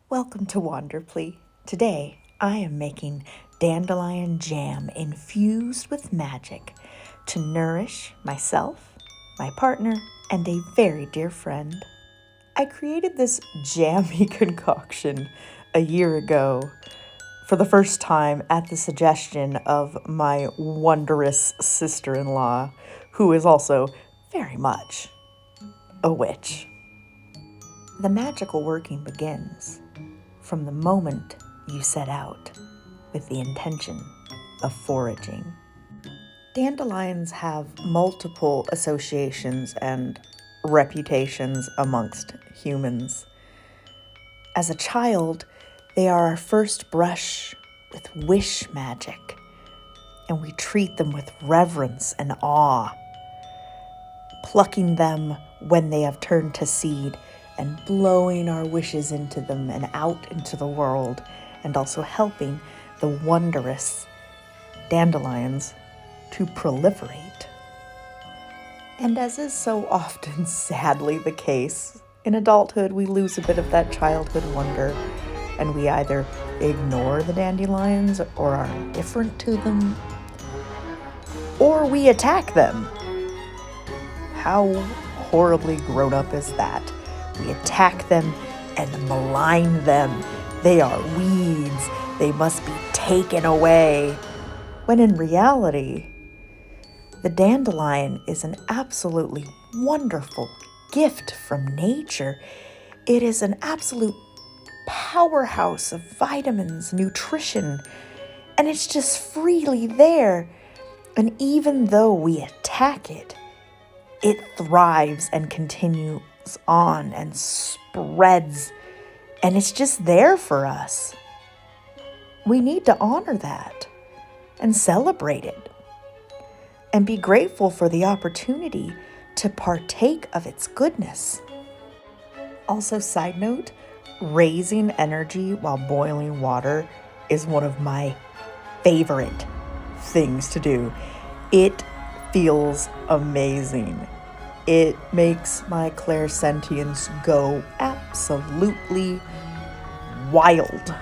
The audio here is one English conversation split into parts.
Welcome to Wanderplea. Today, I am making Dandelion Jam infused with magic to nourish myself, my partner, and a very dear friend. I created this jammy concoction a year ago for the first time at the suggestion of my wondrous sister-in-law, who is also very much a witch. The magical working begins from the moment you set out with the intention of foraging. Dandelions have multiple associations and reputations amongst humans. As a child, they are our first brush with wish magic, and we treat them with reverence and awe, plucking them when they have turned to seed and blowing our wishes into them and out into the world, and also helping the wondrous dandelions to proliferate. And as is so often sadly the case, in adulthood we lose a bit of that childhood wonder, and we either ignore the dandelions or are indifferent to them, or we attack them. How horribly grown up is that? We attack them and malign them. They are weeds. They must be taken away. When in reality, the dandelion is an absolutely wonderful gift from nature. It is an absolute powerhouse of vitamins, nutrition, and it's just freely there. And even though we attack it, it thrives and continues on and spreads, and it's just there for us. We need to honor that and celebrate it and be grateful for the opportunity to partake of its goodness. Also, side note, raising energy while boiling water is one of my favorite things to do. It feels amazing. It makes my clairsentience go absolutely wild.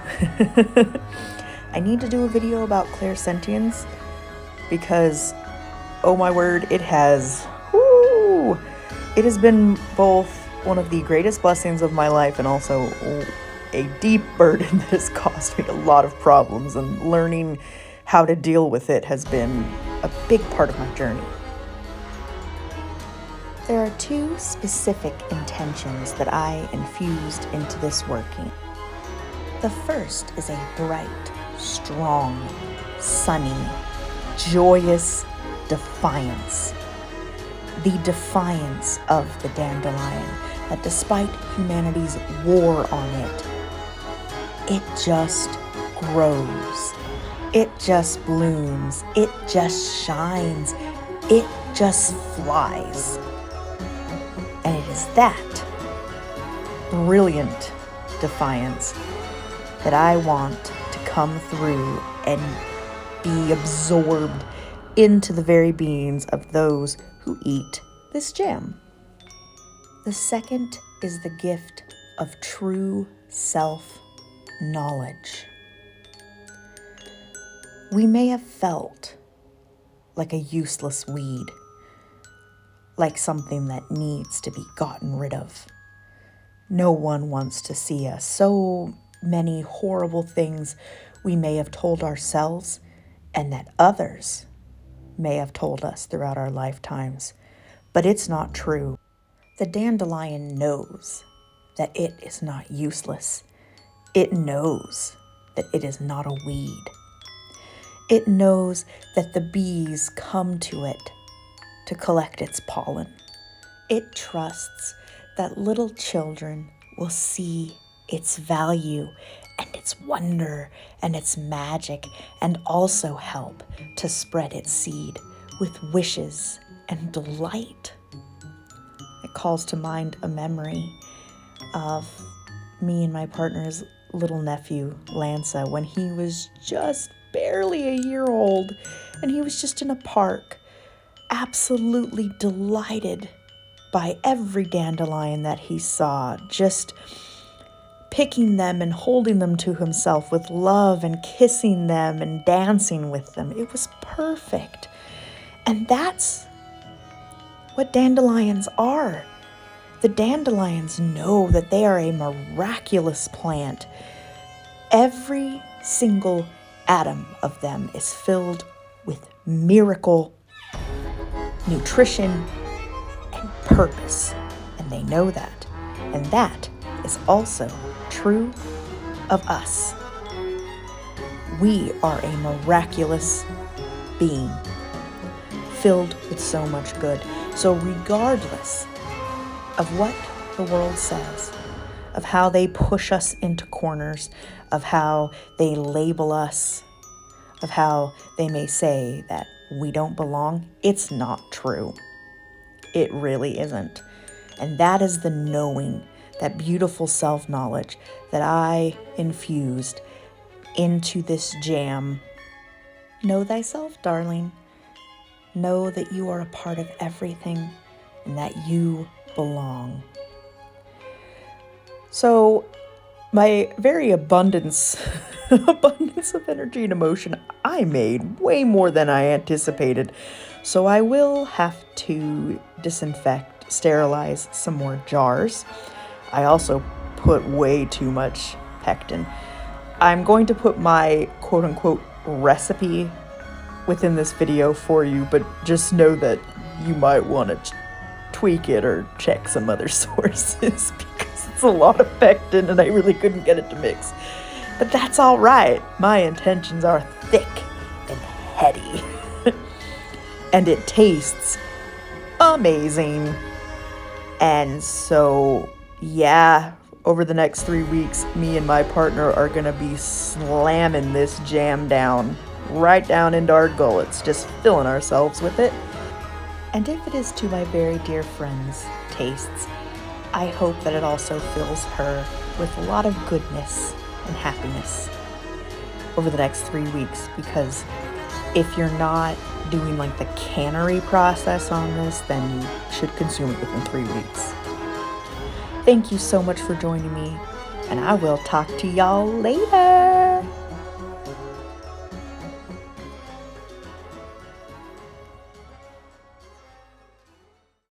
I need to do a video about clairsentience because, oh my word, it has been both one of the greatest blessings of my life and also a deep burden that has caused me a lot of problems, and learning how to deal with it has been a big part of my journey. There are two specific intentions that I infused into this working. The first is a bright, strong, sunny, joyous defiance. The defiance of the dandelion, that despite humanity's war on it, it just grows. It just blooms. It just shines. It just flies. And it is that brilliant defiance that I want to come through and be absorbed into the very beings of those who eat this jam. The second is the gift of true self-knowledge. We may have felt like a useless weed, like something that needs to be gotten rid of. No one wants to see us. So many horrible things we may have told ourselves and that others may have told us throughout our lifetimes. But it's not true. The dandelion knows that it is not useless. It knows that it is not a weed. It knows that the bees come to it to collect its pollen. It trusts that little children will see its value and its wonder and its magic, and also help to spread its seed with wishes and delight. It calls to mind a memory of me and my partner's little nephew, Lanza, when he was just barely a year old, and he was just in a park, absolutely delighted by every dandelion that he saw, just picking them and holding them to himself with love and kissing them and dancing with them. It was perfect. And that's what dandelions are. The dandelions know that they are a miraculous plant. Every single atom of them is filled with miracle, nutrition, and purpose. And they know that. And that is also true of us. We are a miraculous being filled with so much good. So regardless of what the world says, of how they push us into corners, of how they label us, of how they may say that we don't belong, it's not true. It really isn't. And that is the knowing, that beautiful self-knowledge that I infused into this jam. Know thyself, darling. Know that you are a part of everything and that you belong. So my very abundance of energy and emotion, I made way more than I anticipated. So I will have to disinfect, sterilize some more jars. I also put way too much pectin. I'm going to put my quote-unquote recipe within this video for you, but just know that you might want to tweak it or check some other sources because it's a lot of pectin and I really couldn't get it to mix. But that's all right. My intentions are thick and heady. And it tastes amazing. And so, yeah, over the next 3 weeks, me and my partner are going to be slamming this jam down, right down into our gullets, just filling ourselves with it. And if it is to my very dear friend's tastes, I hope that it also fills her with a lot of goodness and happiness over the next 3 weeks, because if you're not doing like the cannery process on this, then you should consume it within 3 weeks. Thank you so much for joining me, and I will talk to y'all later.